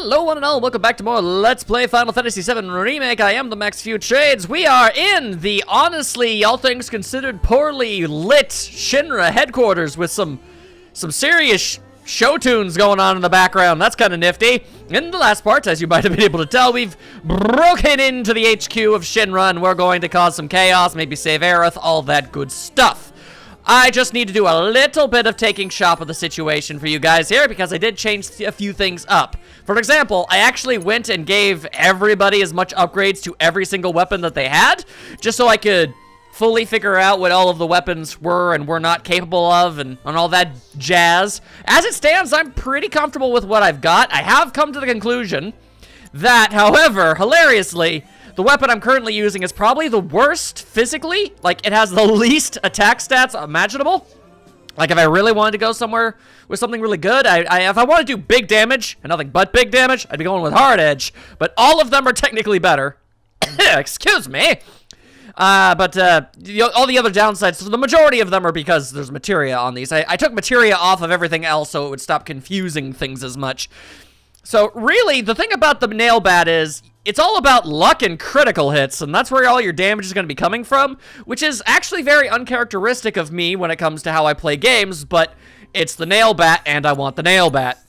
Hello one and all, welcome back to more Let's Play Final Fantasy VII Remake. I am the Max Few Trades. We are in the, honestly, all things considered, poorly lit Shinra Headquarters with some serious show tunes going on in the background. That's kind of nifty. In the last part, as you might have been able to tell, we've broken into the HQ of Shinra and we're going to cause some chaos, maybe save Aerith, all that good stuff. I just need to do a little bit of taking shop of the situation for you guys here because I did change a few things up. For example, I actually went and gave everybody as much upgrades to every single weapon that they had, just so I could fully figure out what all of the weapons were and were not capable of and all that jazz. As it stands, I'm pretty comfortable with what I've got. I have come to the conclusion that, however, hilariously, the weapon I'm currently using is probably the worst physically. Like, it has the least attack stats imaginable. Like, if I really wanted to go somewhere with something really good, if I want to do big damage, and nothing but big damage, I'd be going with Hard Edge. But all of them are technically better. Excuse me. All the other downsides, so the majority of them are because there's materia on these. I took materia off of everything else so it would stop confusing things as much. So, really, the thing about the nail bat is, it's all about luck and critical hits, and that's where all your damage is going to be coming from, which is actually very uncharacteristic of me when it comes to how I play games, but it's the nail bat, and I want the nail bat.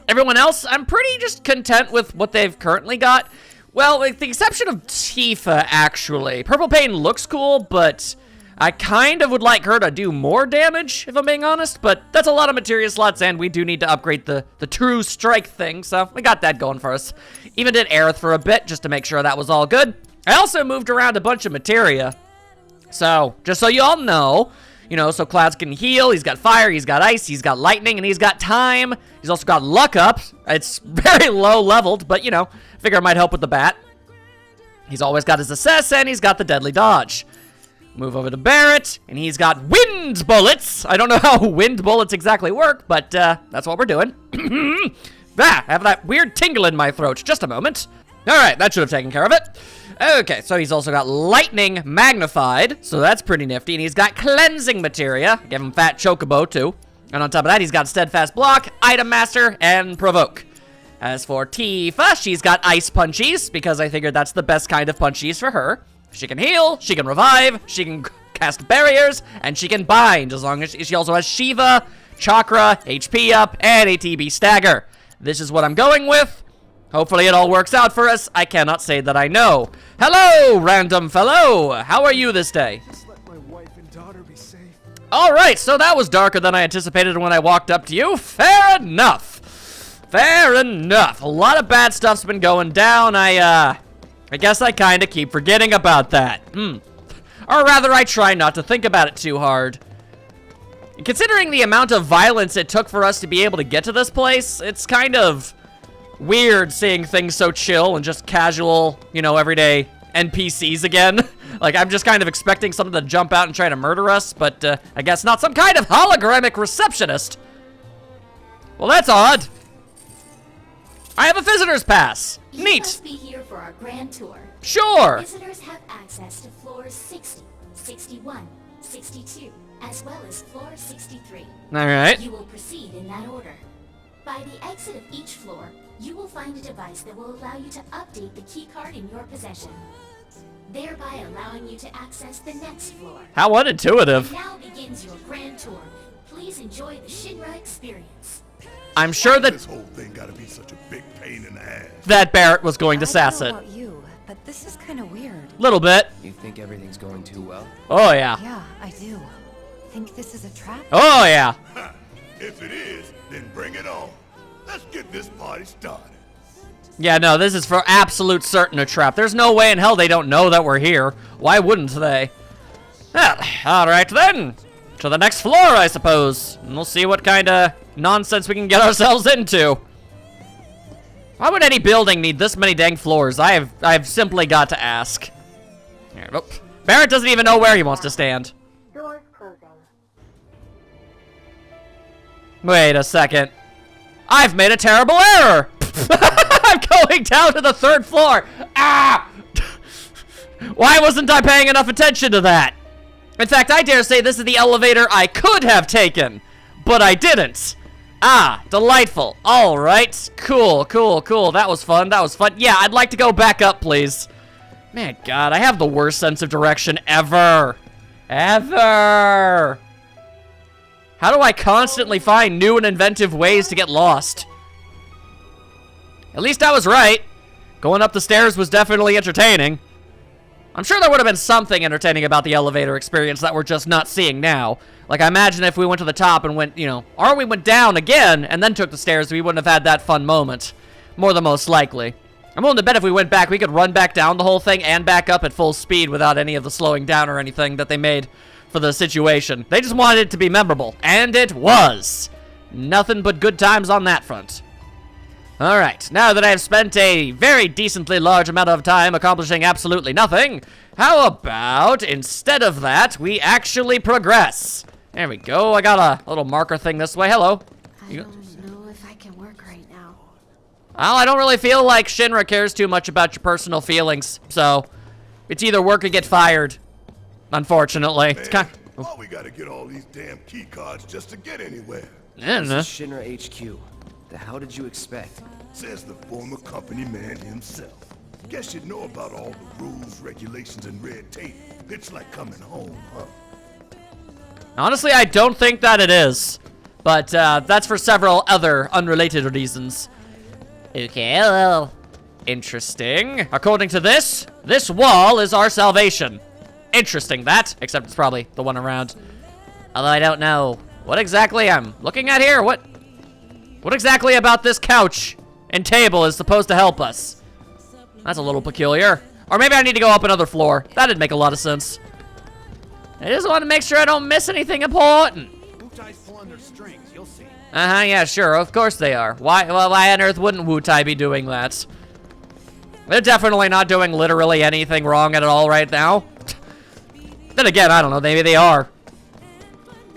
Everyone else, I'm pretty just content with what they've currently got. Well, with the exception of Tifa, actually. Purple Pain looks cool, but I kind of would like her to do more damage, if I'm being honest, but that's a lot of materia slots, and we do need to upgrade the true strike thing, so we got that going for us. Even did Aerith for a bit, just to make sure that was all good. I also moved around a bunch of materia, so just so you all know, so Clouds can heal, he's got fire, he's got ice, he's got lightning, and he's got time. He's also got luck up. It's very low leveled, but, figure it might help with the bat. He's always got his assess, and he's got the deadly dodge. Move over to Barrett, and he's got wind bullets. I don't know how wind bullets exactly work, but that's what we're doing. I have that weird tingle in my throat. Just a moment. All right, that should have taken care of it. Okay, so he's also got lightning magnified, so that's pretty nifty, and he's got cleansing materia. Give him fat chocobo, too. And on top of that, he's got steadfast block, item master, and provoke. As for Tifa, she's got ice punchies, because I figured that's the best kind of punchies for her. She can heal, she can revive, she can cast barriers, and she can bind, as long as she also has Shiva, Chakra, HP up, and ATB stagger. This is what I'm going with. Hopefully it all works out for us. I cannot say that I know. Hello, random fellow. How are you this day? Just let my wife and daughter be safe. All right, so that was darker than I anticipated when I walked up to you. Fair enough. Fair enough. A lot of bad stuff's been going down. I guess I kind of keep forgetting about that. Or rather, I try not to think about it too hard. Considering the amount of violence it took for us to be able to get to this place, it's kind of weird seeing things so chill and just casual, everyday NPCs again. Like, I'm just kind of expecting something to jump out and try to murder us, but I guess not some kind of hologramic receptionist. Well, that's odd. I have a visitor's pass. Neat. You must be here for our grand tour. Sure. Visitors have access to floors 60, 61, 62, as well as floor 63. All right. You will proceed in that order. By the exit of each floor, you will find a device that will allow you to update the key card in your possession, thereby allowing you to access the next floor. How unintuitive. And now begins your grand tour. Please enjoy the Shinra experience. I'm sure that this whole thing gotta be such a big pain in the ass. that Barrett was going to sass I it. don't know about you, but this is kind of weird. Little bit. You think everything's going too well? Oh, yeah. Yeah, I do. Think this is a trap? Oh, yeah. If it is, then bring it on. Let's get this party started. Yeah, no, this is for absolute certain a trap. There's no way in hell they don't know that we're here. Why wouldn't they? Well, all right then. To the next floor, I suppose. And we'll see what kind of nonsense we can get ourselves into. Why would any building need this many dang floors? I've simply got to ask. Here, oh. Barrett doesn't even know where he wants to stand. Doors closing. Wait a second. I've made a terrible error. I'm going down to the 3rd floor. Ah! Why wasn't I paying enough attention to that? In fact, I dare say this is the elevator I could have taken, but I didn't. Ah, delightful. All right. Cool, cool, cool. That was fun. That was fun. Yeah, I'd like to go back up, please. Man, God, I have the worst sense of direction ever. Ever. How do I constantly find new and inventive ways to get lost? At least I was right. Going up the stairs was definitely entertaining. I'm sure there would have been something entertaining about the elevator experience that we're just not seeing now. Like, I imagine if we went to the top and went, you know, or we went down again and then took the stairs, we wouldn't have had that fun moment. More than most likely. I'm willing to bet if we went back, we could run back down the whole thing and back up at full speed without any of the slowing down or anything that they made for the situation. They just wanted it to be memorable, and it was. Nothing but good times on that front. Alright, now that I've spent a very decently large amount of time accomplishing absolutely nothing, how about, instead of that, we actually progress? There we go, I got a little marker thing this way. Hello. I don't know if I can work right now. Well, I don't really feel like Shinra cares too much about your personal feelings, so it's either work or get fired, unfortunately. Man, It's kind why we gotta get all these damn key cards just to get anywhere? I don't know. This is Shinra HQ. The hell did you expect? Says the former company man himself. Guess you'd know about all the rules, regulations, and red tape. It's like coming home, huh? Honestly, I don't think that it is. But that's for several other unrelated reasons. Okay, well, interesting. According to this wall is our salvation. Interesting, that. Except it's probably the one around. Although I don't know what exactly I'm looking at here. What exactly about this couch and table is supposed to help us? That's a little peculiar. Or maybe I need to go up another floor. That'd make a lot of sense. I just want to make sure I don't miss anything important. Wutai's pulling their strings, you'll see. Uh-huh, yeah, sure, of course they are. Why on earth wouldn't Wutai be doing that? They're definitely not doing literally anything wrong at all right now. Then again, I don't know, maybe they are.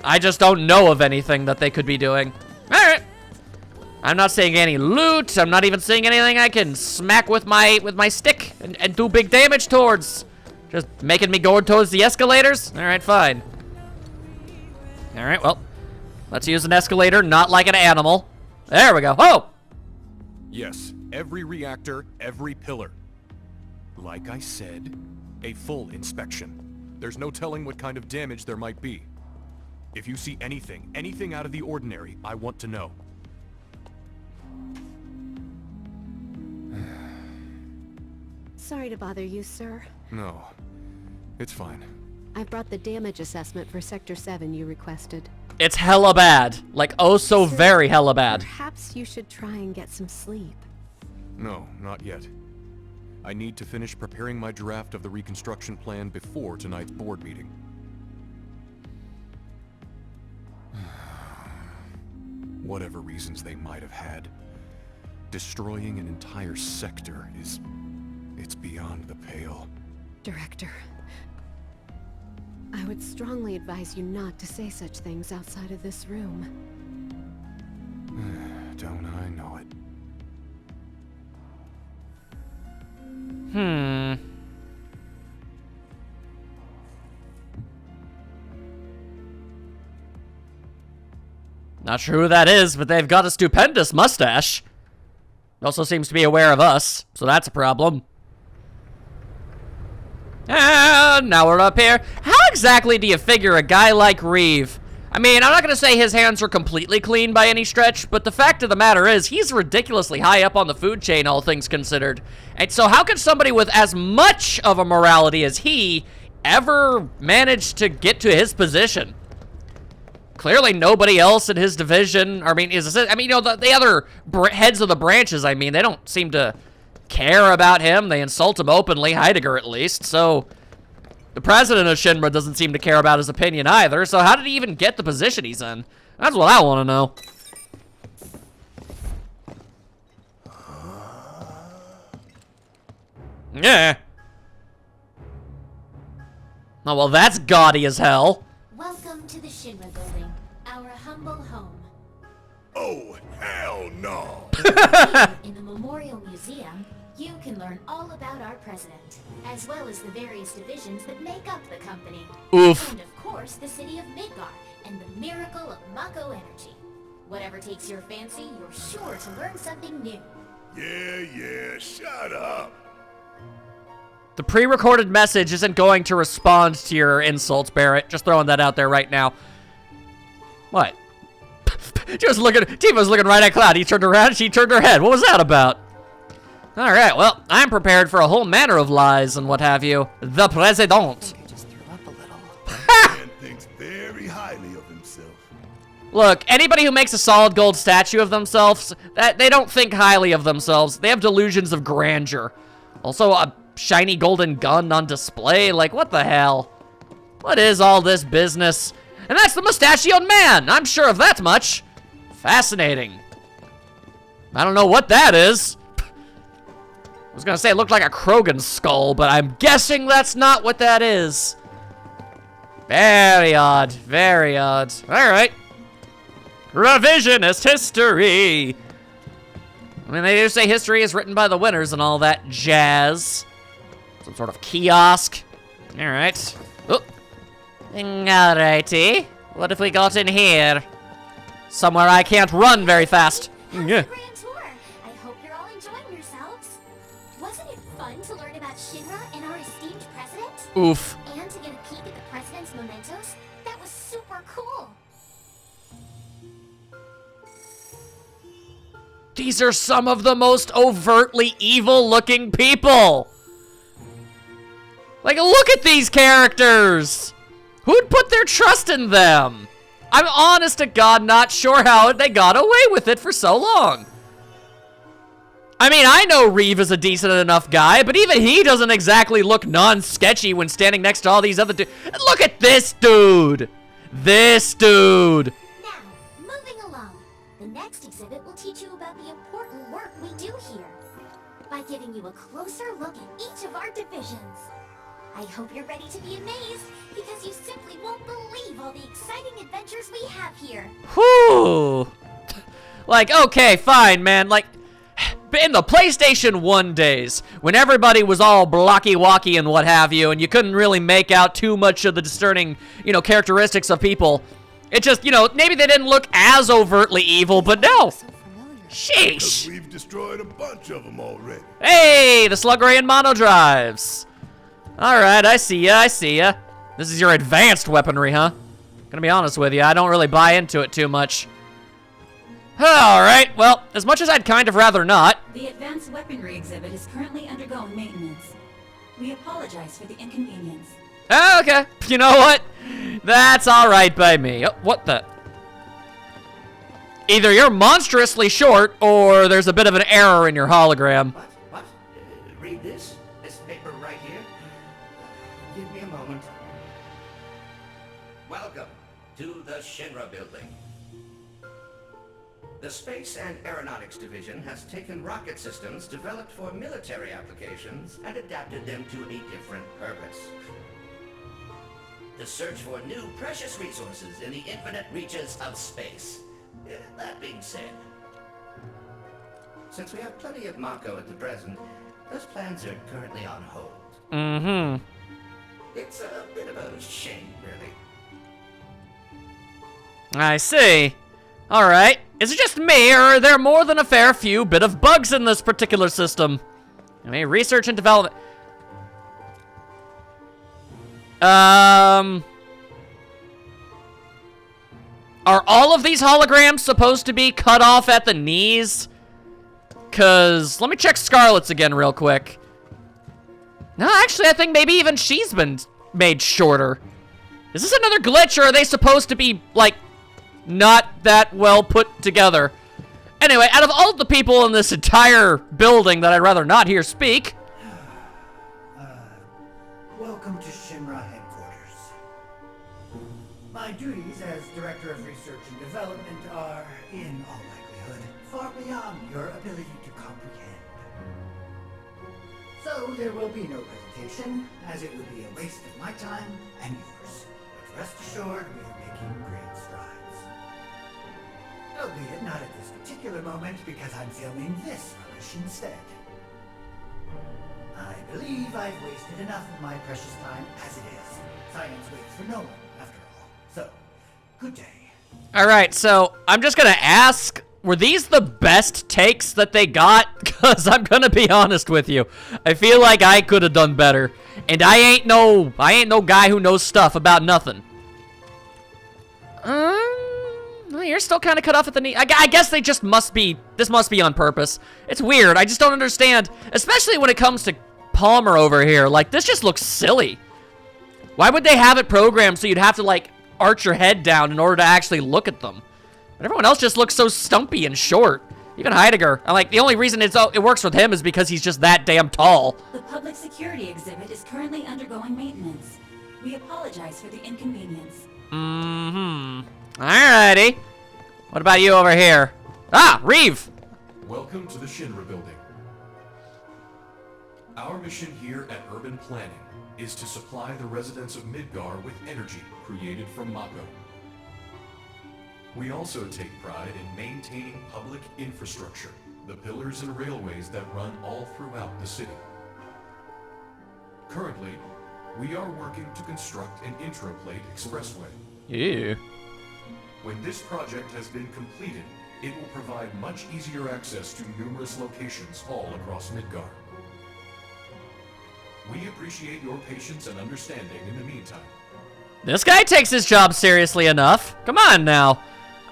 I just don't know of anything that they could be doing. Alright. I'm not seeing any loot. I'm not even seeing anything I can smack with my stick and do big damage towards. Just making me go towards the escalators? Alright, fine. Alright, well. Let's use an escalator, not like an animal. There we go. Oh! Yes, every reactor, every pillar. Like I said, a full inspection. There's no telling what kind of damage there might be. If you see anything out of the ordinary, I want to know. Sorry to bother you, sir. No, it's fine. I brought the damage assessment for Sector 7 you requested. It's hella bad. Like, oh so Sir, very hella bad. Perhaps you should try and get some sleep. No, not yet. I need to finish preparing my draft of the reconstruction plan before tonight's board meeting. Whatever reasons they might have had, destroying an entire sector it's beyond the pale. Director, I would strongly advise you not to say such things outside of this room. Don't I know it? Not sure who that is, but they've got a stupendous mustache. Also seems to be aware of us, so that's a problem. And now we're up here. How exactly do you figure a guy like Reeve? I mean, I'm not gonna say his hands are completely clean by any stretch, but the fact of the matter is, he's ridiculously high up on the food chain, all things considered. And so how could somebody with as much of a morality as he ever manage to get to his position? Clearly nobody else in his division, you know, the other heads of the branches, I mean, they don't seem to care about him. They insult him openly, Heidegger at least, so the president of Shinra doesn't seem to care about his opinion either, so how did he even get the position he's in? That's what I want to know. Yeah. Oh, well, that's gaudy as hell. Welcome to the Shinra Building, our humble home. Oh, hell no! In the Memorial Museum, you can learn all about our president, as well as the various divisions that make up the company. Oof. And of course, the city of Midgar and the miracle of Mako energy. Whatever takes your fancy, you're sure to learn something new. Yeah, shut up. The pre-recorded message isn't going to respond to your insults, Barrett. Just throwing that out there right now. What? Tifa's looking right at Cloud. He turned around, she turned her head. What was that about? Alright, well, I'm prepared for a whole manner of lies and what have you. The President. I just threw up a little. Man thinks very highly of himself. Look, anybody who makes a solid gold statue of themselves, they don't think highly of themselves. They have delusions of grandeur. Also, a shiny golden gun on display? Like, what the hell? What is all this business? And that's the mustachioed man! I'm sure of that much. Fascinating. I don't know what that is. I was gonna say it looked like a Krogan skull, but I'm guessing that's not what that is. Very odd. Very odd. Alright. Revisionist history. I mean, they do say history is written by the winners and all that jazz. Some sort of kiosk. Alright. Oh. Alrighty. What if we got in here? Somewhere I can't run very fast. How's the grand tour? I hope you're all enjoying yourselves. Wasn't it fun to learn about Shinra and our esteemed president? Oof. And to get a peek at the president's mementos? That was super cool. These are some of the most overtly evil-looking people. Like, look at these characters. Who'd put their trust in them? I'm honest to God not sure how they got away with it for so long. I mean, I know Reeve is a decent enough guy, but even he doesn't exactly look non-sketchy when standing next to all these other dudes. Look at this dude. This dude. Now, moving along. The next exhibit will teach you about the important work we do here by giving you a closer look at each of our divisions. I hope you're ready to be amazed, because you simply won't believe all the exciting adventures we have here. Whew. Like, okay, fine, man. Like, in the PlayStation 1 days, when everybody was all blocky-walky and what have you, and you couldn't really make out too much of the discerning, characteristics of people, it just, maybe they didn't look as overtly evil, but no. Sheesh. We've destroyed a bunch of them already. Hey, the Slug Ray and Mono Drives. Alright, I see ya, I see ya. This is your advanced weaponry, huh? Gonna be honest with you, I don't really buy into it too much. Alright, well, as much as I'd kind of rather not. The advanced weaponry exhibit is currently undergoing maintenance. We apologize for the inconvenience. Okay, you know what? That's alright by me. Oh, what the? Either you're monstrously short, or there's a bit of an error in your hologram. What? Read this? This paper right here? Give me a moment. Welcome to the Shinra Building. The Space and Aeronautics Division has taken rocket systems developed for military applications and adapted them to a different purpose. The search for new precious resources in the infinite reaches of space. That being said, since we have plenty of Mako at the present, those plans are currently on hold. Mm-hmm. It's a bit of a shame, really. I see. Alright. Is it just me, or are there more than a fair few bit of bugs in this particular system? I mean, research and development. Are all of these holograms supposed to be cut off at the knees? Cause, let me check Scarlet's again real quick. No, actually, I think maybe even she's been made shorter. Is this another glitch, or are they supposed to be, like, not that well put together? Anyway, out of all the people in this entire building that I'd rather not hear speak. Welcome to Shimra Headquarters. My duties as Director of Research and Development are, in all likelihood, far beyond your ability to comprehend. So there will be no presentation, as it would be a waste of my time and yours. But rest assured, we are making great strides. Albeit not at this particular moment, because I'm filming this rubbish instead. I believe I've wasted enough of my precious time as it is. Science waits for no one, after all. So, good day. Alright, so I'm just gonna ask, were these the best takes that they got? Because I'm gonna be honest with you. I feel like I could have done better. And I ain't no guy who knows stuff about nothing. Well, you're still kind of cut off at the knee. I guess they just this must be on purpose. It's weird, I just don't understand. Especially when it comes to Palmer over here. Like, this just looks silly. Why would they have it programmed so you'd have to, like, arch your head down in order to actually look at them? But everyone else just looks so stumpy and short. Even Heidegger. I'm like, the only reason it works with him is because he's just that damn tall. The public security exhibit is currently undergoing maintenance. We apologize for the inconvenience. Alrighty. What about you over here? Ah, Reeve! Welcome to the Shinra Building. Our mission here at Urban Planning is to supply the residents of Midgar with energy created from Mako. We also take pride in maintaining public infrastructure, the pillars and railways that run all throughout the city. Currently, we are working to construct an intraplate expressway. Yeah. When this project has been completed, it will provide much easier access to numerous locations all across Midgar. We appreciate your patience and understanding in the meantime. This guy takes his job seriously enough. Come on now.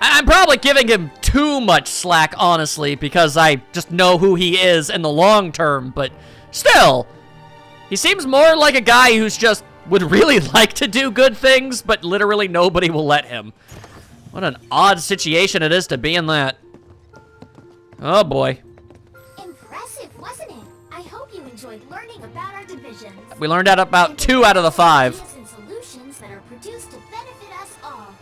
I'm probably giving him too much slack, honestly, because I just know who he is in the long term, but still. He seems more like a guy who's just would really like to do good things, but literally nobody will let him. What an odd situation it is to be in that. Oh boy. Impressive, wasn't it? I hope you enjoyed learning about our divisions. We learned out about 2 out of the 5. Ideas and solutions that are produced to benefit us all.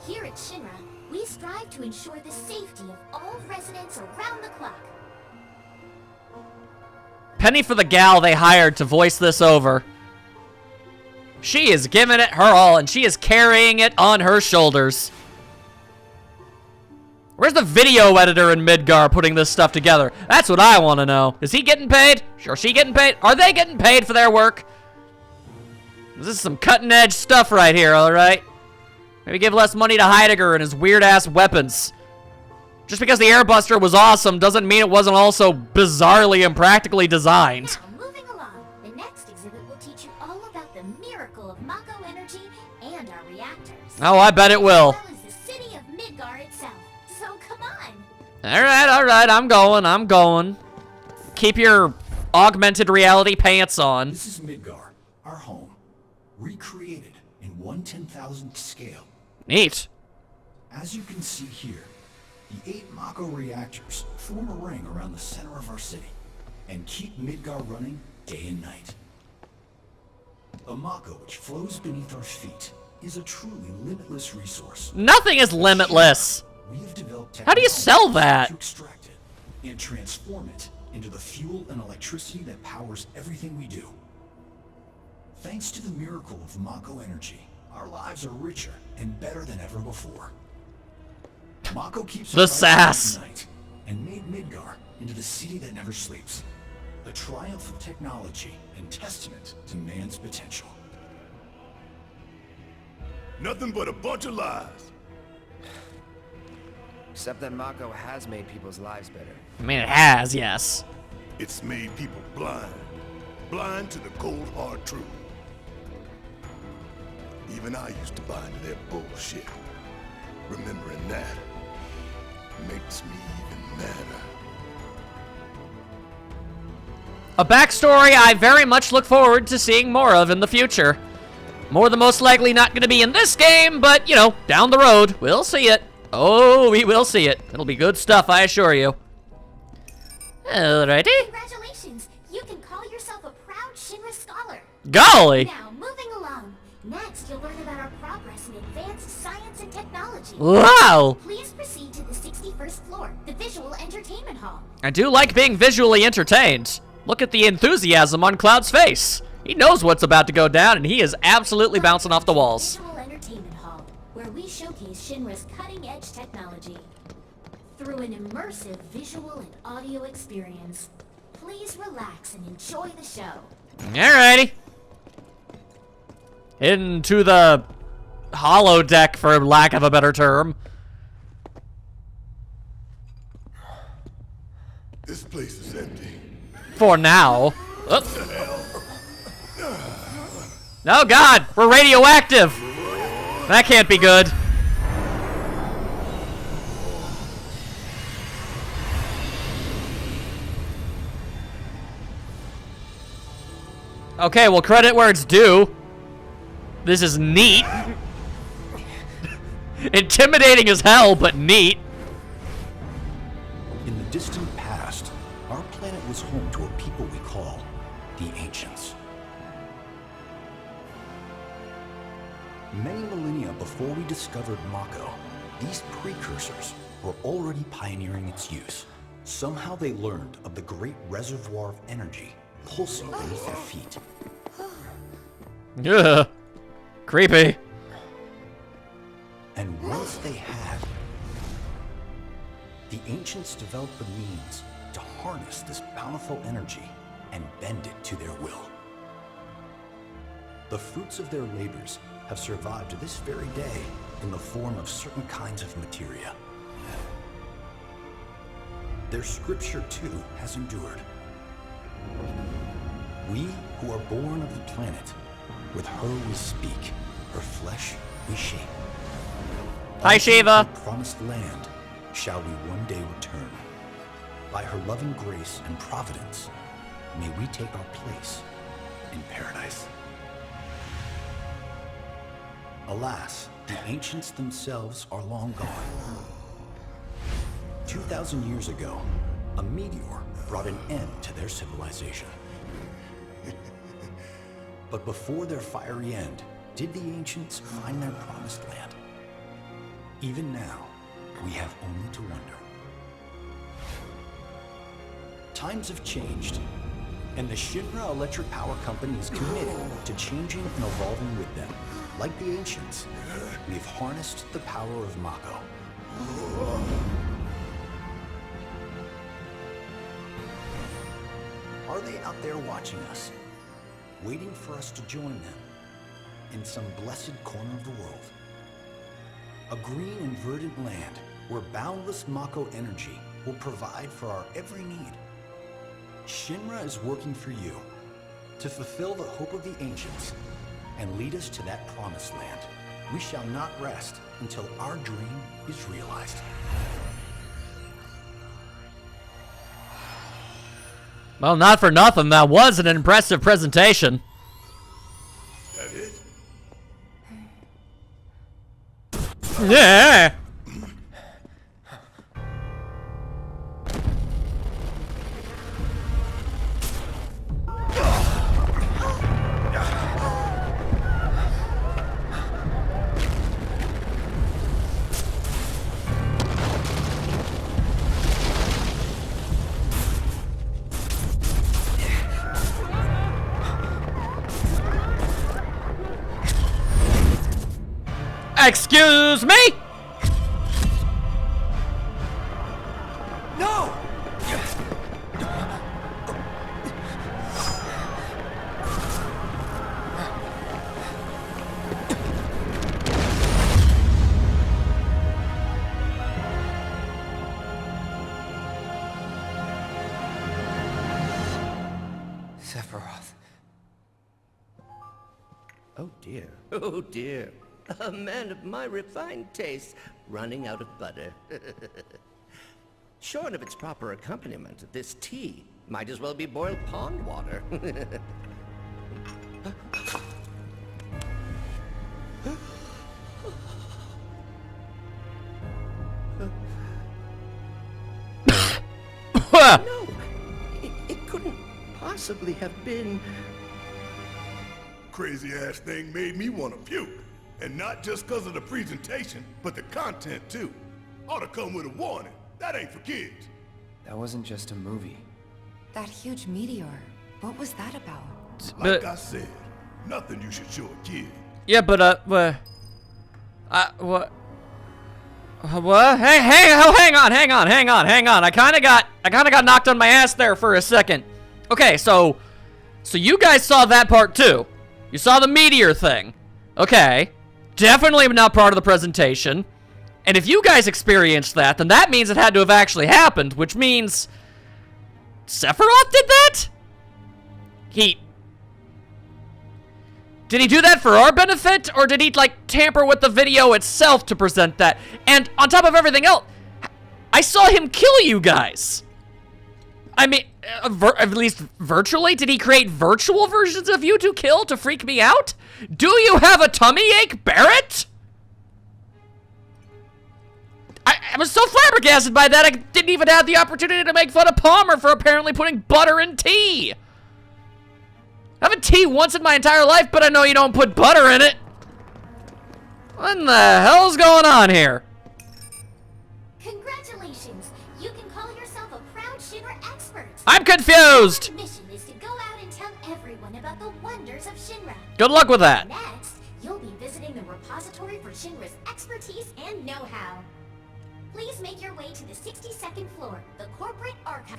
Here at Shinra, we strive to ensure the safety of all residents around the clock. Penny for the gal they hired to voice this over. She is giving it her all, and she is carrying it on her shoulders. Where's the video editor in Midgar putting this stuff together? That's what I want to know. Is he getting paid? Or she getting paid? Are they getting paid for their work? This is some cutting-edge stuff right here, alright? Maybe give less money to Heidegger and his weird-ass weapons. Just because the airbuster was awesome doesn't mean it wasn't also bizarrely and practically designed. Now, moving along, the next exhibit will teach you all about the miracle of Mako energy and our reactors. Oh, I bet it will. As well as the city of Midgar itself. So come on. Alright, I'm going. Keep your augmented reality pants on. This is Midgar, our home, recreated in 1/10,000th scale. Neat. As you can see here, the 8 Mako reactors form a ring around the center of our city and keep Midgar running day and night. A Mako which flows beneath our feet is a truly limitless resource. Nothing is limitless. We have developed How do you sell that? to extract it and transform it into the fuel and electricity that powers everything we do. Thanks to the miracle of Mako energy, our lives are richer and better than ever before. Mako keeps The us bright sass. at night and made Midgar into the city that never sleeps. A triumph of technology and testament to man's potential. Nothing but a bunch of lies. Except that Mako has made people's lives better. I mean, it has, yes. It's made people blind. Blind to the cold, hard truth. Even I used to buy into their bullshit. Remembering that makes me even madder. A backstory I very much look forward to seeing more of in the future. More than most likely not going to be in this game, but, you know, down the road, we'll see it. Oh, we will see it. It'll be good stuff, I assure you. Alrighty. Congratulations, you can call yourself a proud Shinra scholar. Golly. Now, moving along. Next, you'll learn about our progress in advanced science and technology. Wow. Please proceed to the 61st floor, the Visual Entertainment Hall. I do like being visually entertained. Look at the enthusiasm on Cloud's face. He knows what's about to go down, and he is absolutely bouncing off the walls. Visual Entertainment Hall, where we showcase Shinra's cutting-edge technology. Through an immersive visual and audio experience, please relax and enjoy the show. Alrighty. Into the holodeck, for lack of a better term. This place is empty. For now. Oops. Oh God, we're radioactive. That can't be good. Okay, well, credit where it's due. This is neat. Intimidating as hell, but neat. In the distant past, our planet was home to a people we call the Ancients. Many millennia before we discovered Mako, these precursors were already pioneering its use. Somehow they learned of the great reservoir of energy pulsing beneath their feet. Ugh. Creepy. And once they had, the Ancients developed the means to harness this bountiful energy and bend it to their will. The fruits of their labors have survived to this very day in the form of certain kinds of materia. Their scripture, too, has endured. We who are born of the planet, with her we speak, her flesh we shape. Hi, Shiva. To the promised land shall we one day return. By her loving grace and providence, may we take our place in paradise. Alas, the Ancients themselves are long gone. 2,000 years ago, a meteor brought an end to their civilization. But before their fiery end, did the Ancients find their promised land? Even now, we have only to wonder. Times have changed, and the Shinra Electric Power Company is committed to changing and evolving with them. Like the Ancients, we've harnessed the power of Mako. Are they out there watching us, waiting for us to join them in some blessed corner of the world? A green and verdant land where boundless Mako energy will provide for our every need. Shinra is working for you to fulfill the hope of the Ancients and lead us to that promised land. We shall not rest until our dream is realized. Well, not for nothing. That was an impressive presentation. That it? Yeah. Excuse me? No! Sephiroth. Oh dear. Oh dear. A man of my refined taste running out of butter. Shorn of its proper accompaniment, this tea might as well be boiled pond water. No, it couldn't possibly have been... Crazy ass thing made me want to puke. And not just because of the presentation, but the content too. Ought to come with a warning. That ain't for kids. That wasn't just a movie. That huge meteor. What was that about? Like I said, nothing you should show a kid. Yeah, but what? What? Hey, hang on. I kind of got knocked on my ass there for a second. Okay, so you guys saw that part too. You saw the meteor thing. Okay. definitely not part of the presentation. And if you guys experienced that, then that means it had to have actually happened, which means Sephiroth did that? Did he do that for our benefit, or did he, like, tamper with the video itself to present that? And on top of everything else, I saw him kill you guys. I mean, at least virtually? Did he create virtual versions of you to kill to freak me out? Do you have a tummy ache, Barrett? I was so flabbergasted by that, I didn't even have the opportunity to make fun of Palmer for apparently putting butter in tea. I've had tea once in my entire life, but I know you don't put butter in it. What in the hell's going on here? Congratulations! You can call yourself a proud Shinra expert. I'm confused! Your mission is to go out and tell everyone about the wonders of Shinra. Good luck with that. Next, you'll be visiting the repository for Shinra's expertise and know-how. Please make your way to the 62nd floor, the corporate archive.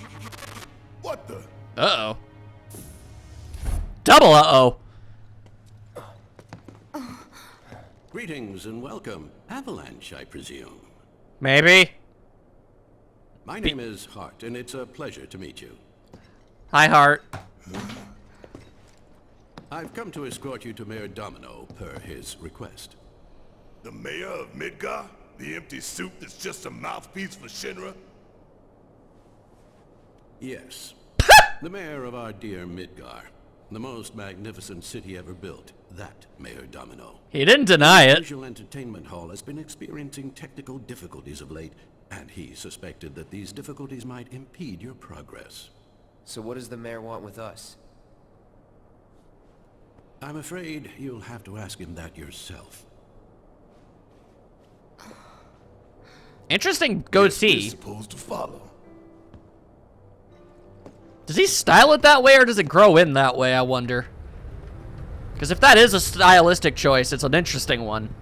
What the? Uh-oh. Double uh-oh. Greetings and welcome. Avalanche, I presume. Maybe. My name is Hart, and it's a pleasure to meet you. Hi, Hart. I've come to escort you to Mayor Domino, per his request. The mayor of Midgar? The empty suit that's just a mouthpiece for Shinra? Yes. The mayor of our dear Midgar. The most magnificent city ever built. That Mayor Domino. He didn't deny it. The visual entertainment hall has been experiencing technical difficulties of late, and he suspected that these difficulties might impede your progress. So what does the mayor want with us? I'm afraid you'll have to ask him that yourself. Interesting goatee. Supposed to follow. Does he style it that way, or does it grow in that way, I wonder? Because if that is a stylistic choice, it's an interesting one.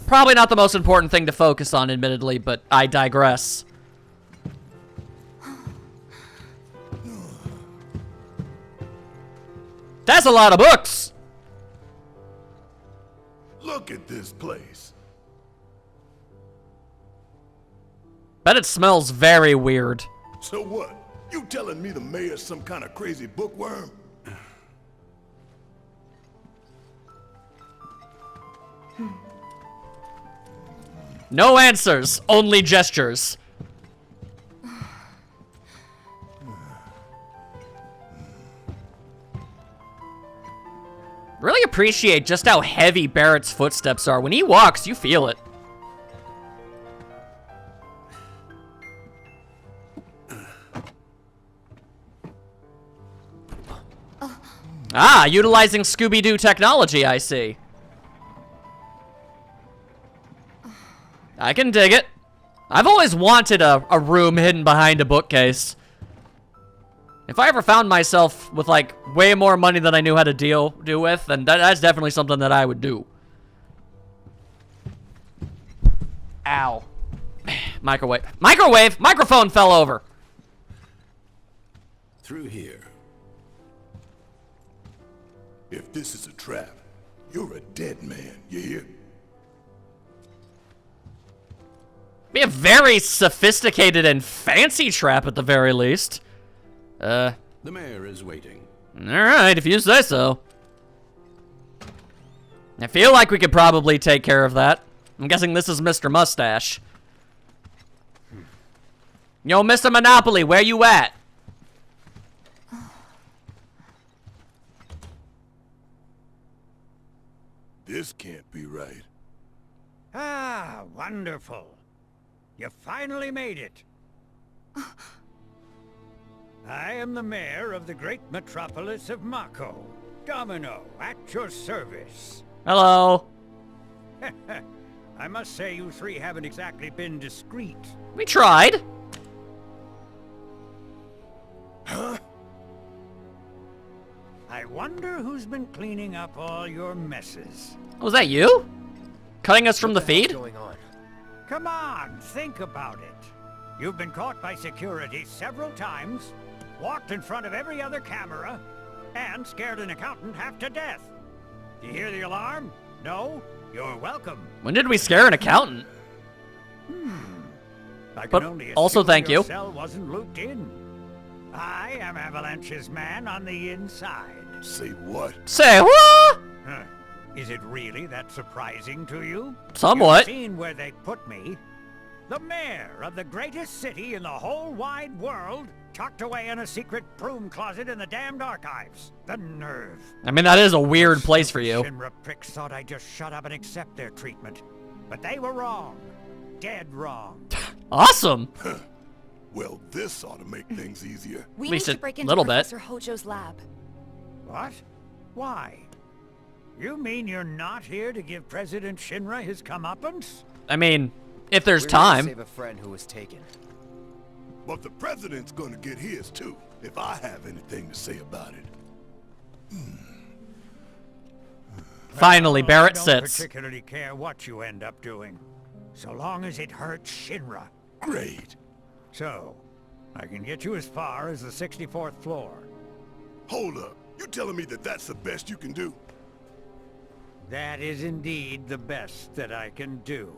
Probably not the most important thing to focus on, admittedly, but I digress. That's a lot of books! Look at this place. Bet it smells very weird. So what? You telling me the mayor's some kind of crazy bookworm? No answers, only gestures. Really appreciate just how heavy Barrett's footsteps are. When he walks, you feel it. Ah, utilizing Scooby-Doo technology, I see. I can dig it. I've always wanted a room hidden behind a bookcase. If I ever found myself with, like, way more money than I knew how to do with, then that's definitely something that I would do. Ow. Microwave. Microwave! Microphone fell over! Through here. If this is a trap, you're a dead man, you hear? Be a very sophisticated and fancy trap at the very least. The mayor is waiting. Alright, if you say so. I feel like we could probably take care of that. I'm guessing this is Mr. Mustache. Yo, Mr. Monopoly, where you at? This can't be right. Ah, wonderful. You finally made it. I am the mayor of the great metropolis of Mako. Domino, at your service. Hello. I must say you three haven't exactly been discreet. We tried. Huh? I wonder who's been cleaning up all your messes. Was that you? Cutting us from the What hell's feed? going on? Come on, think about it. You've been caught by security several times, walked in front of every other camera, and scared an accountant half to death. Do you hear the alarm? No? You're welcome. When did we scare an accountant? I can But only also assume thank your you. cell wasn't looped in. I am Avalanche's man on the inside. Say what? Say what? Huh. Is it really that surprising to you? Somewhat. You've seen where they put me. The mayor of the greatest city in the whole wide world, tucked away in a secret broom closet in the damned archives. The nerve. I mean, that is a weird place for you. Shimra pricks thought I'd just shut up and accept their treatment. But they were wrong. Dead wrong. Awesome. Well, this ought to make things easier. We At need least to a break into little bit. Professor Hojo's lab. What? Why? You mean you're not here to give President Shinra his comeuppance? I mean, if there's We're here to time. save a friend who was taken. But the president's gonna get his too, if I have anything to say about it. Finally, Well, Barrett I don't sits. particularly care what you end up doing, so long as it hurts Shinra. Great. So, I can get you as far as the 64th floor. Hold up. You telling me that that's the best you can do? That is indeed the best that I can do.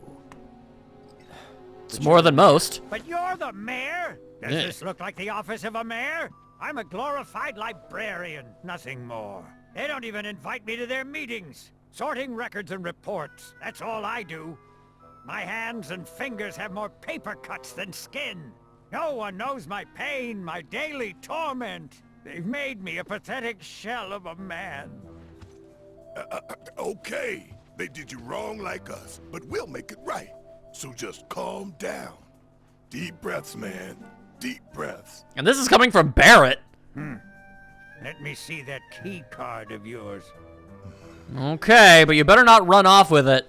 It's more than most. But you're the mayor? Does Yeah. this look like the office of a mayor? I'm a glorified librarian, nothing more. They don't even invite me to their meetings. Sorting records and reports, that's all I do. My hands and fingers have more paper cuts than skin. No one knows my pain, my daily torment. They've made me a pathetic shell of a man. Okay. They did you wrong like us, but we'll make it right. So just calm down. Deep breaths, man. Deep breaths. And this is coming from Barrett. Let me see that key card of yours. Okay, but you better not run off with it.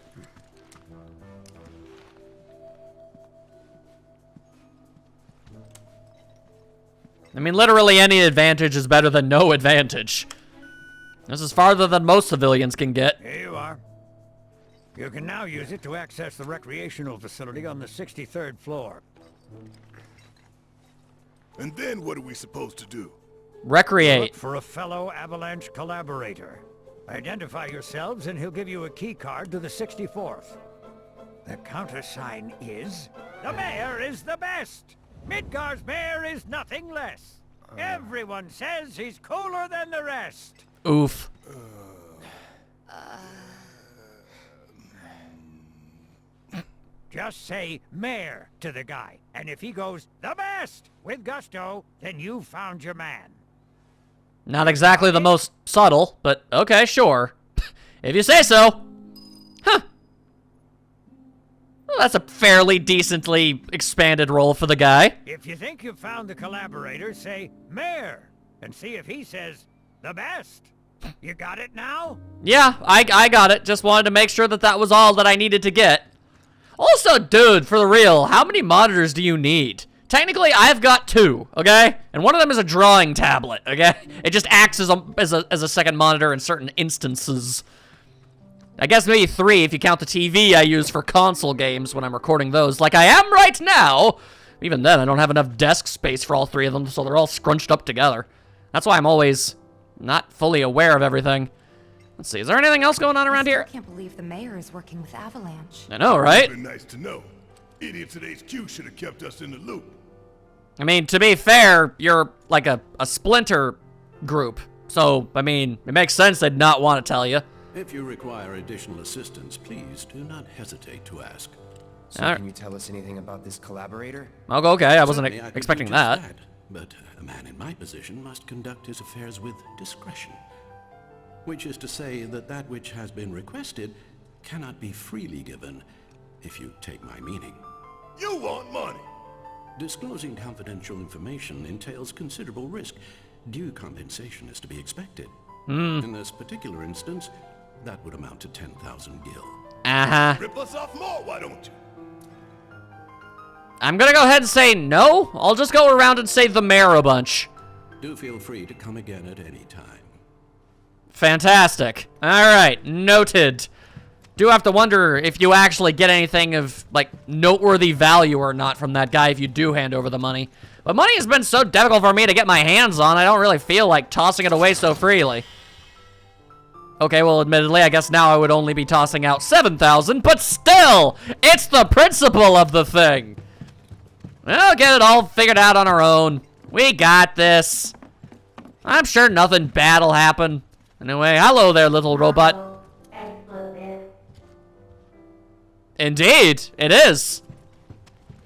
I mean, literally any advantage is better than no advantage. This is farther than most civilians can get. Here you are. You can now use it to access the recreational facility on the 63rd floor. And then what are we supposed to do? Recreate. Look for a fellow Avalanche collaborator. Identify yourselves and he'll give you a key card to the 64th. The countersign is... The mayor is the best! Midgar's mayor is nothing less. Everyone says he's cooler than the rest. Oof. Just say mayor to the guy, and if he goes the best with gusto, then you've found your man. Not exactly the most subtle, but okay, sure. If you say so. Huh. Well, that's a fairly decently expanded role for the guy. If you think you've found the collaborator, say mayor, and see if he says the best. You got it now? Yeah, I got it. Just wanted to make sure that that was all that I needed to get. Also, dude, for the real, how many monitors do you need? Technically, I've got 2, okay? And one of them is a drawing tablet, okay? It just acts as a second monitor in certain instances. I guess maybe 3 if you count the TV I use for console games when I'm recording those, like I am right now. Even then, I don't have enough desk space for all 3 of them, so they're all scrunched up together. That's why I'm always not fully aware of everything. Let's see, is there anything else going on around here? I can't believe the mayor is working with Avalanche. I know, right? Been nice to know. Idiots at HQ should have kept us in the loop. I mean, to be fair, you're like a splinter group. So, I mean, it makes sense they'd not want to tell you. If you require additional assistance, please do not hesitate to ask. So can you tell us anything about this collaborator? I'll go, okay, I wasn't Certainly, I could expecting do just that. But a man in my position must conduct his affairs with discretion. Which is to say that that which has been requested cannot be freely given, if you take my meaning. You want money! Disclosing confidential information entails considerable risk. Due compensation is to be expected. In this particular instance, that would amount to 10,000 gil. Uh-huh. Rip us off more, why don't you? I'm gonna go ahead and say no. I'll just go around and say the mayor a bunch. Do feel free to come again at any time. Fantastic. Alright, noted. Do have to wonder if you actually get anything of, like, noteworthy value or not from that guy if you do hand over the money. But money has been so difficult for me to get my hands on, I don't really feel like tossing it away so freely. Okay, well, admittedly, I guess now I would only be tossing out 7,000, but still, it's the principle of the thing. We'll get it all figured out on our own. We got this. I'm sure nothing bad will happen. Anyway, hello there, little robot. Indeed, it is.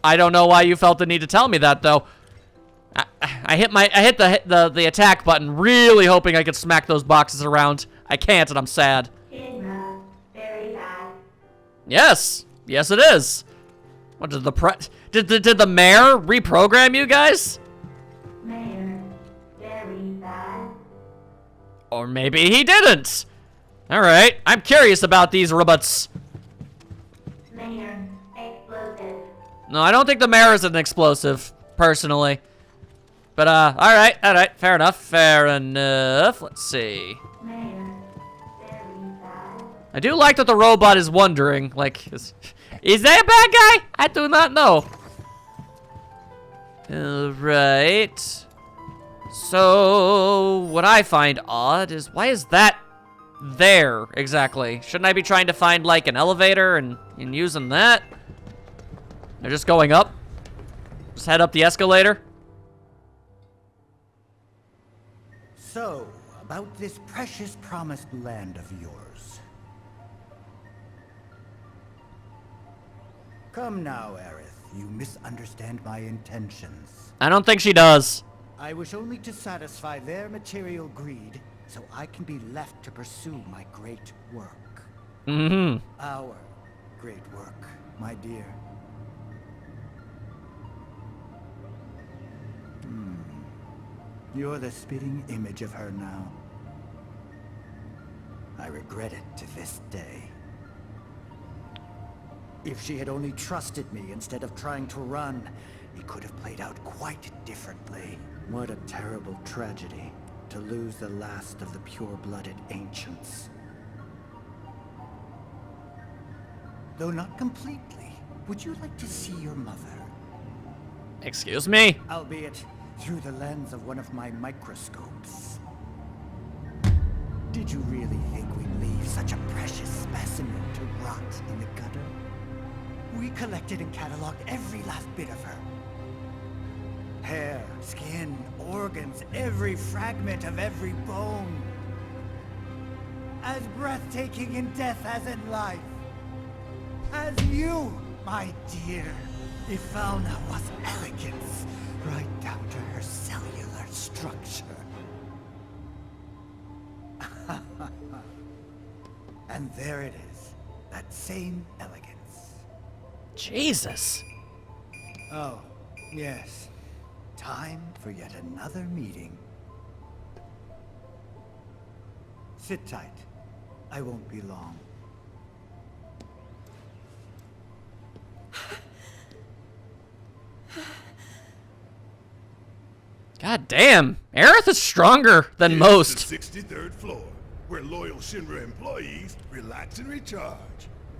I don't know why you felt the need to tell me that, though. I hit the attack button, really hoping I could smack those boxes around. I can't, and I'm sad. Very bad. Yes, yes, it is. What did the mayor reprogram you guys? Mayor, very bad. Or maybe he didn't. All right, I'm curious about these robots. Mayor, explosive. No, I don't think the mayor is an explosive, personally. But, all right, fair enough. Let's see. Mayor, very bad. I do like that the robot is wondering, like, is that a bad guy? I do not know. All right. So, what I find odd is, why is that there, exactly? Shouldn't I be trying to find, like, an elevator and using that? They're just going up? Just head up the escalator? So, about this precious promised land of yours. Come now, Aerith. You misunderstand my intentions. I don't think she does. I wish only to satisfy their material greed, so I can be left to pursue my great work. Mm-hmm. Our great work, my dear. You're the spitting image of her now. I regret it to this day. If she had only trusted me instead of trying to run, it could have played out quite differently. What a terrible tragedy to lose the last of the pure-blooded ancients. Though not completely, would you like to see your mother? Excuse me? Albeit through the lens of one of my microscopes. Did you really think we'd leave such a precious specimen to rot in the gutter? We collected and cataloged every last bit of her. Hair, skin, organs, every fragment of every bone. As breathtaking in death as in life. As you, my dear. If found there was elegance, right down to her cellular structure. And there it is, that same elegance. Jesus. Oh, yes. Time for yet another meeting. Sit tight. I won't be long. God damn, Aerith is stronger than most. The 63rd floor, where loyal Shinra employees relax and recharge.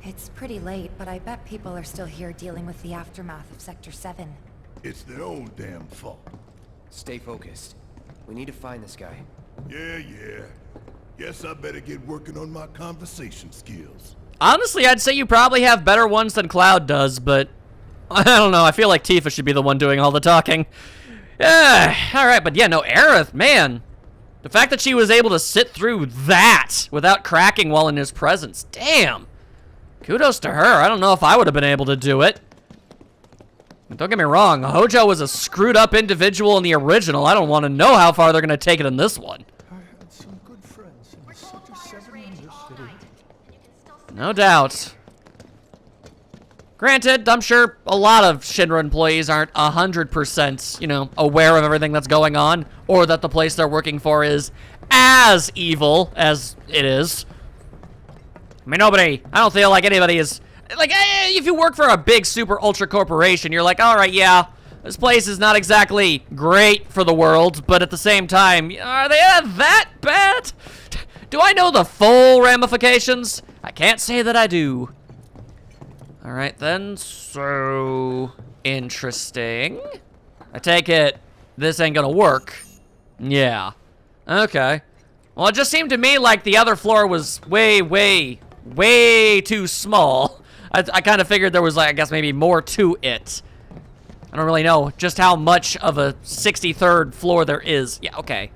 It's pretty late, but I bet people are still here dealing with the aftermath of Sector 7. It's their own damn fault. Stay focused. We need to find this guy. Yeah. Guess I better get working on my conversation skills. Honestly, I'd say you probably have better ones than Cloud does, but I don't know. I feel like Tifa should be the one doing all the talking. Alright, but yeah, no, Aerith, man. The fact that she was able to sit through that without cracking while in his presence, damn. Kudos to her. I don't know if I would have been able to do it. Don't get me wrong, Hojo was a screwed up individual in the original. I don't want to know how far they're going to take it in this one. I had some good friends in the Sector 7 University. No doubt. Granted, I'm sure a lot of Shinra employees aren't 100%, you know, aware of everything that's going on, or that the place they're working for is as evil as it is. I mean, I don't feel like anybody is, like, if you work for a big super ultra corporation, you're like, all right, yeah, this place is not exactly great for the world, but at the same time, are they that bad? Do I know the full ramifications? I can't say that I do. All right, then, so interesting. I take it this ain't gonna work. Yeah, okay. Well, it just seemed to me like the other floor was way, way, way too small. I kind of figured there was, like, I guess maybe more to it. I don't really know just how much of a 63rd floor there is. Yeah, okay.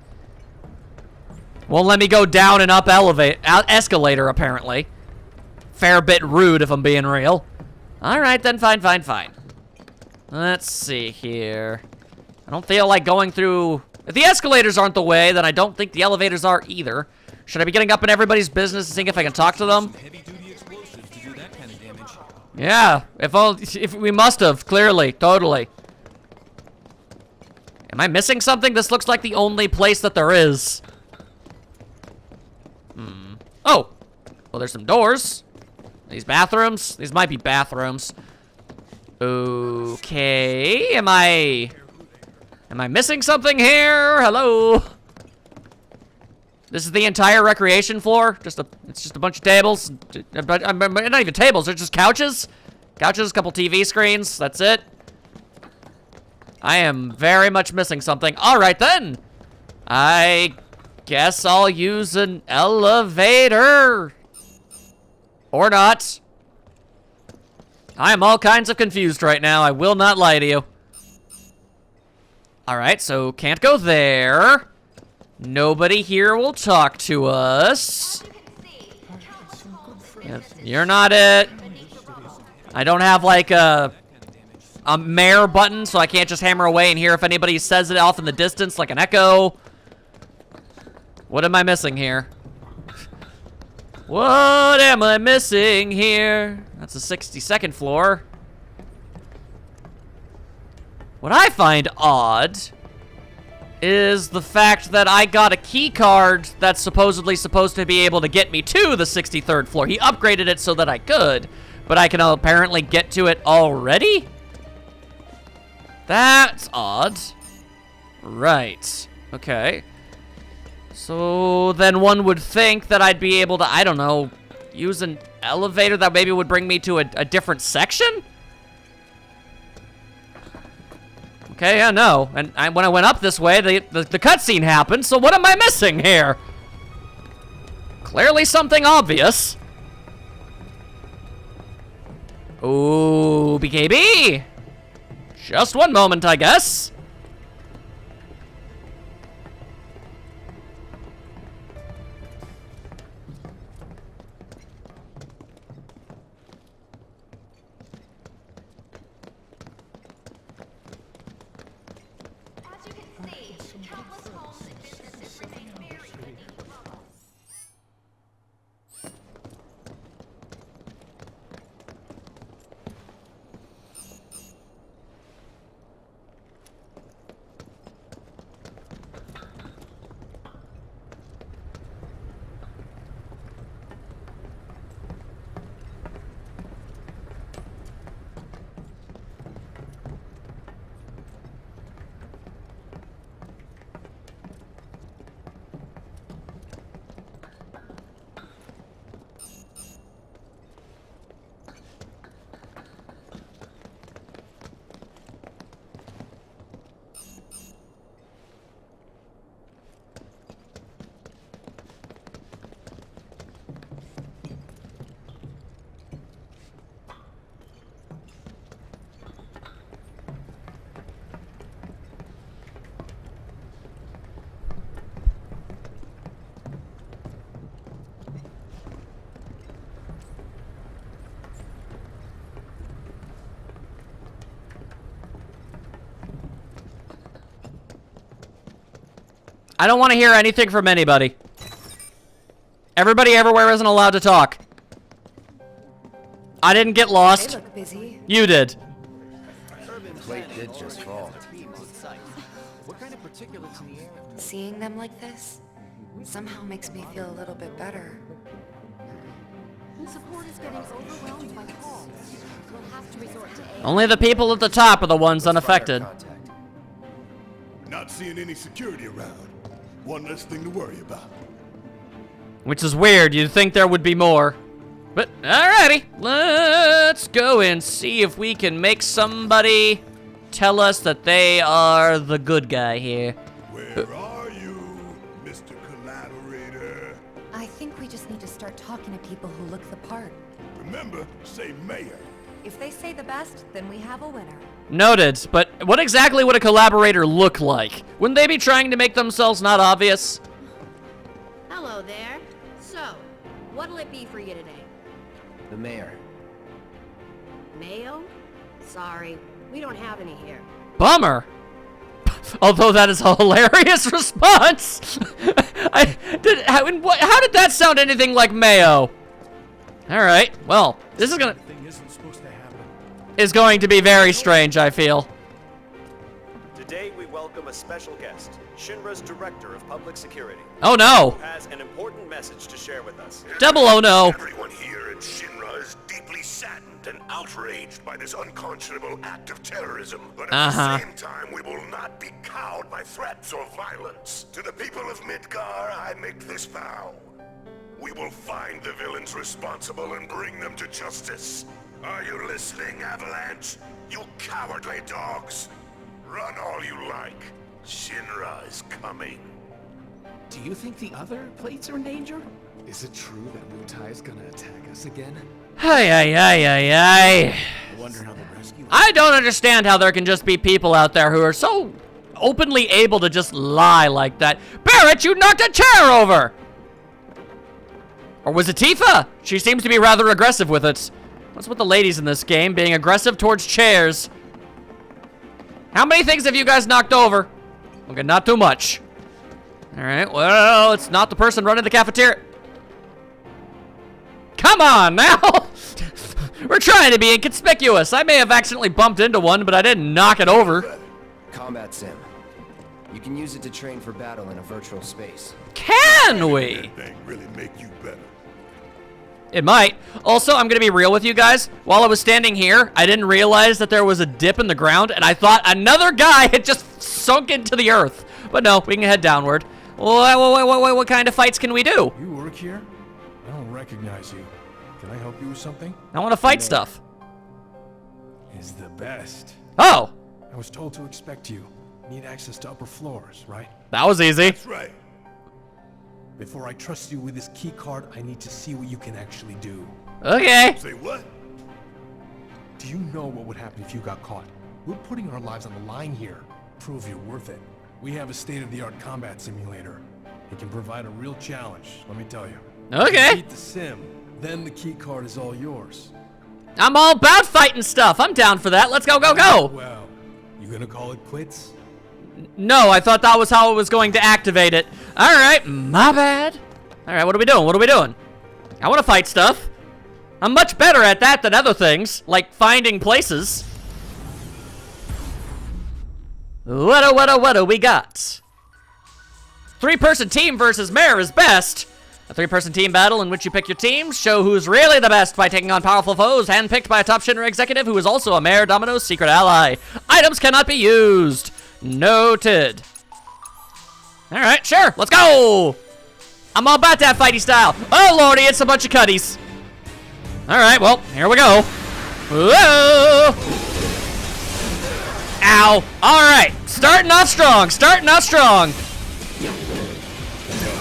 Won't let me go down and up escalator, apparently. Fair bit rude, if I'm being real. Alright, then, fine, fine, fine. Let's see here. I don't feel like going through... If the escalators aren't the way, then I don't think the elevators are either. Should I be getting up in everybody's business and seeing if I can talk to them? Yeah, if we must have, clearly, totally. Am I missing something? This looks like the only place that there is. Oh! Well, there's some doors. These bathrooms? These might be bathrooms. Okay, am I missing something here? Hello? This is the entire recreation floor? It's just a bunch of tables? Not even tables, they're just couches? Couches, a couple TV screens, that's it. I am very much missing something. Alright then. I guess I'll use an elevator. Or not. I am all kinds of confused right now, I will not lie to you. Alright, so can't go there. Nobody here will talk to us. You're not it. I don't have like a mayor button, so I can't just hammer away and hear if anybody says it off in the distance like an echo. What am I missing here? What am I missing here? That's the 62nd floor. What I find odd is the fact that I got a key card that's supposedly supposed to be able to get me to the 63rd floor. He upgraded it so that I could, but I can apparently get to it already? That's odd. Right. Okay. So then one would think that I'd be able to, I don't know, use an elevator that maybe would bring me to a different section? Okay, yeah, no. And when I went up this way, the cutscene happened, so what am I missing here? Clearly something obvious. Ooh, BKB! Just one moment, I guess. I don't want to hear anything from anybody. Everybody everywhere isn't allowed to talk. I didn't get lost. They look busy. You did. Plate did just fall. Seeing them like this somehow makes me feel a little bit better. Support is getting overwhelmed by calls. We'll have to resort to aid. Only the people at the top are the ones unaffected. Not seeing any security around. One less thing to worry about. Which is weird, you'd think there would be more. But, alrighty. Let's go and see if we can make somebody tell us that they are the good guy here. Where are you, Mr. Collaborator? talking to people who look the part. Remember, say mayor. If they say the best, then we have a winner. Noted, but what exactly would a collaborator look like? Wouldn't they be trying to make themselves not obvious? Hello there. So, what'll it be for you today? The mayor. Mayo? Sorry, we don't have any here. Bummer. Although that is a hilarious response. How did that sound anything like mayo? All right, well, this is going to be very strange, I feel. Today we welcome a special guest, Shinra's Director of Public Security. Oh no! Who has an important message to share with us. Double oh no! Everyone here in Shinra is deeply saddened and outraged by this unconscionable act of terrorism. But at the same time, we will not be cowed by threats or violence. To the people of Midgar, I make this vow. We will find the villains responsible and bring them to justice. Are you listening, Avalanche? You cowardly dogs! Run all you like. Shinra is coming. Do you think the other plates are in danger? Is it true that Mutai is gonna attack us again? I wonder how the rescue... I don't understand how there can just be people out there who are so openly able to just lie like that. Barrett, you knocked a chair over! Or was it Tifa? She seems to be rather aggressive with it. What's with the ladies in this game being aggressive towards chairs? How many things have you guys knocked over? Okay, not too much. Alright, well, it's not the person running the cafeteria. Come on, now! We're trying to be inconspicuous. I may have accidentally bumped into one, but I didn't knock it over. Combat sim. You can use it to train for battle in a virtual space. Can we? That thing really make you better. It might. Also, I'm gonna be real with you guys. While I was standing here, I didn't realize that there was a dip in the ground, and I thought another guy had just sunk into the earth. But no, we can head downward. What kind of fights can we do? You work here? I don't recognize you. Can I help you with something? I want to fight stuff. Is the best. Oh! I was told to expect you. Need access to upper floors, right? That was easy. That's right. Before I trust you with this key card, I need to see what you can actually do. Okay. Say what? Do you know what would happen if you got caught? We're putting our lives on the line here. Prove you're worth it. We have a state-of-the-art combat simulator. It can provide a real challenge, let me tell you. Okay. Beat the sim, then the key card is all yours. I'm all about fighting stuff. I'm down for that. Let's go, go, go. Well, you gonna call it quits? No, I thought that was how it was going to activate it. All right, my bad. All right, what are we doing? What are we doing? I want to fight stuff. I'm much better at that than other things, like finding places. What do we got? 3-person team versus mayor is best. A 3-person team battle in which you pick your teams, show who's really the best by taking on powerful foes, handpicked by a top Shinra executive who is also a Mayor Domino's secret ally. Items cannot be used. Noted. Alright, sure, let's go! I'm all about that fighty style. Oh lordy, it's a bunch of cutties. Alright, well, here we go. Whoa! Ow. Alright, starting off strong,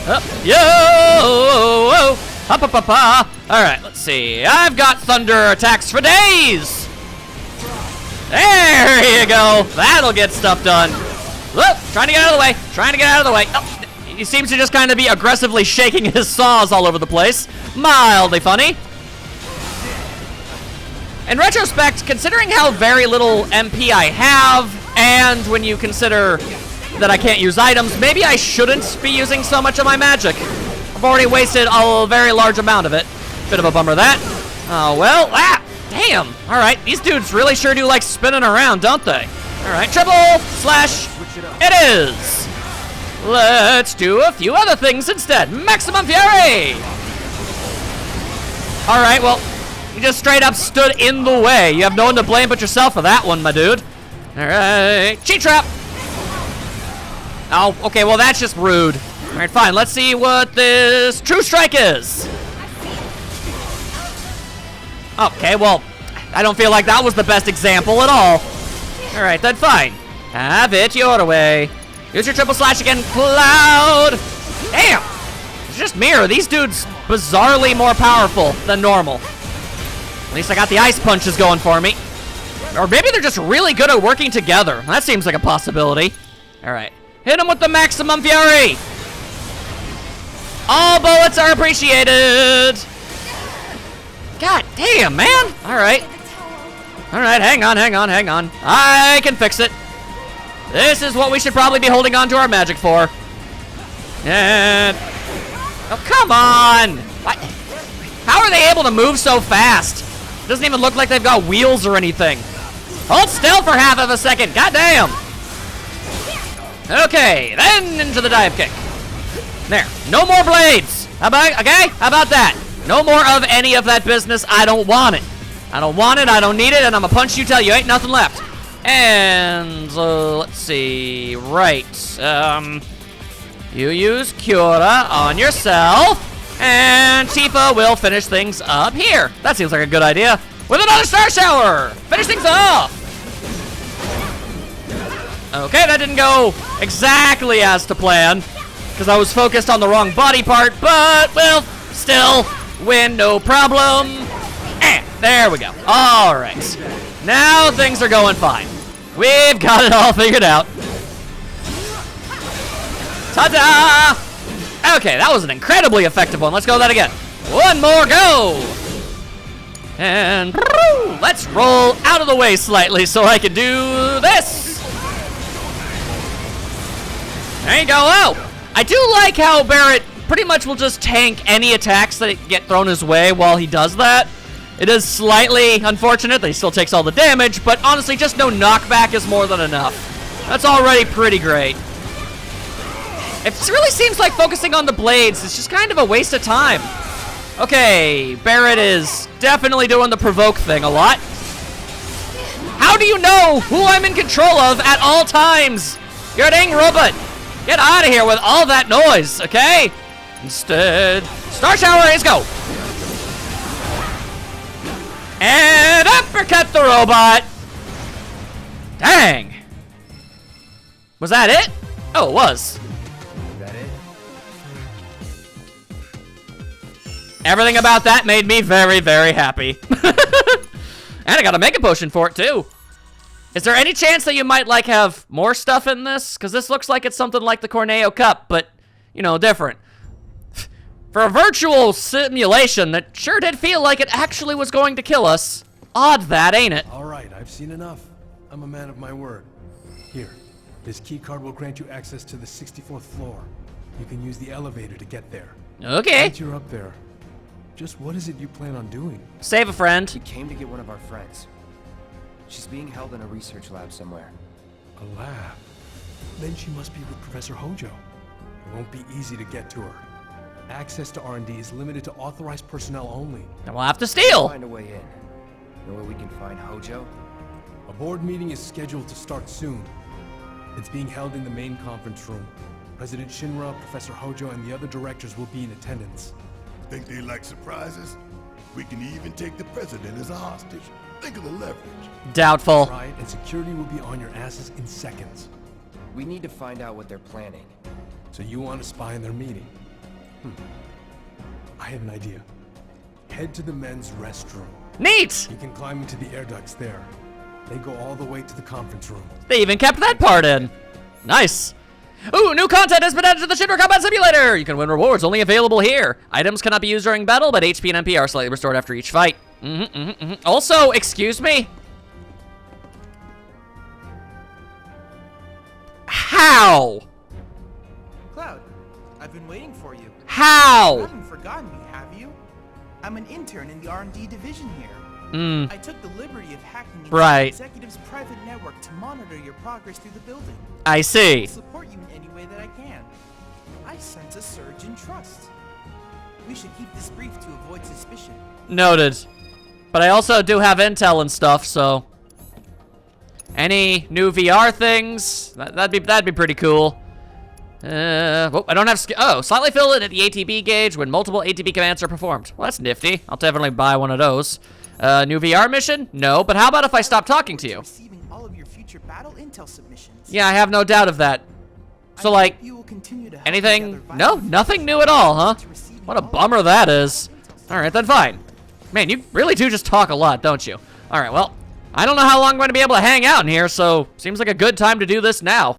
Up, yo! Up, up, up, up. Alright, let's see. I've got thunder attacks for days! There you go. That'll get stuff done. Whoop, trying to get out of the way. Oh, he seems to just kind of be aggressively shaking his saws all over the place. Mildly funny. In retrospect, considering how very little MP I have, and when you consider that I can't use items, maybe I shouldn't be using so much of my magic. I've already wasted a very large amount of it. Bit of a bummer that. Oh, well, damn. All right, these dudes really sure do like spinning around, don't they? All right, triple slash it is. Let's do a few other things instead. Maximum Fury. All right, well, you just straight up stood in the way. You have no one to blame but yourself for that one, my dude. All right, cheat trap. Oh, okay, well, that's just rude. All right, fine. Let's see what this True Strike is. Okay, well, I don't feel like that was the best example at all. All right, then fine. Have it your way. Use your triple slash again, Cloud. Damn. It's just mirror. These dudes bizarrely more powerful than normal. At least I got the ice punches going for me. Or maybe they're just really good at working together. That seems like a possibility. All right. Hit him with the maximum fury. All bullets are appreciated. God damn, man. All right. All right, hang on. I can fix it. This is what we should probably be holding on to our magic for. And... oh, come on. How are they able to move so fast? Doesn't even look like they've got wheels or anything. Hold still for half of a second. God damn. Okay, then into the dive kick. There. No more blades. How about that? No more of any of that business. I don't want it. I don't need it, and I'm gonna punch you till you ain't nothing left. And let's see. Right. You use Cura on yourself, and Tifa will finish things up here. That seems like a good idea. With another Star Shower! Finish things off! Okay, that didn't go exactly as to plan, because I was focused on the wrong body part, but we'll still win, no problem. And there we go. All right. Now things are going fine. We've got it all figured out. Ta-da! Okay, that was an incredibly effective one. Let's go that again. One more go! And let's roll out of the way slightly so I can do this. There you go. Oh, I do like how Barrett pretty much will just tank any attacks that get thrown his way while he does that. It is slightly unfortunate that he still takes all the damage, but honestly, just no knockback is more than enough. That's already pretty great. It really seems like focusing on the blades is just kind of a waste of time. Okay, Barrett is definitely doing the provoke thing a lot. How do you know who I'm in control of at all times? You're a dang robot. Get out of here with all that noise, okay? Instead, Star Shower is go. And uppercut the robot. Dang. Was that it? Oh, it was. Everything about that made me very, very happy. And I got a Mega Potion for it, too. Is there any chance that you might, like, have more stuff in this? Because this looks like it's something like the Corneo Cup, but, you know, different. For a virtual simulation, that sure did feel like it actually was going to kill us. Odd that, ain't it? All right, I've seen enough. I'm a man of my word. Here, this key card will grant you access to the 64th floor. You can use the elevator to get there. Okay. Once you're up there, just what is it you plan on doing? Save a friend. We came to get one of our friends. She's being held in a research lab somewhere. A lab? Then she must be with Professor Hojo. It won't be easy to get to her. Access to R&D is limited to authorized personnel only. Then we'll have to steal. Find a way in. Know where we can find Hojo? A board meeting is scheduled to start soon. It's being held in the main conference room. President Shinra, Professor Hojo, and the other directors will be in attendance. Think they like surprises? We can even take the president as a hostage. Think of the leverage. Doubtful. Right, and security will be on your asses in seconds. We need to find out what they're planning. So you want to spy in their meeting? I have an idea. Head to the men's restroom. Neat! You can climb into the air ducts there. They go all the way to the conference room. They even kept that part in. Nice. Ooh, new content has been added to the Shinra Combat Simulator! You can win rewards only available here. Items cannot be used during battle, but HP and MP are slightly restored after each fight. Also, excuse me? How? Cloud, I've been waiting for you. How? You haven't forgotten me, have you? I'm an intern in the R&D division here. I took the liberty of hacking into the executive's private network to monitor your progress through the building. I see. I'll support you in any way that I can. I sense a surge in trust. We should keep this brief to avoid suspicion. Noted. But I also do have intel and stuff, so any new VR things, that'd be pretty cool. I don't have slightly fill it at the ATB gauge when multiple ATB commands are performed. Well, that's nifty. I'll definitely buy one of those. New VR mission? No, but how about if I stop talking to you? Receiving all of your future battle intel submissions. Yeah, I have no doubt of that. So, like, anything? No, nothing new at all, huh? What a bummer that is. Alright, then fine. Man, you really do just talk a lot, don't you? Alright, well, I don't know how long I'm going to be able to hang out in here, so seems like a good time to do this now.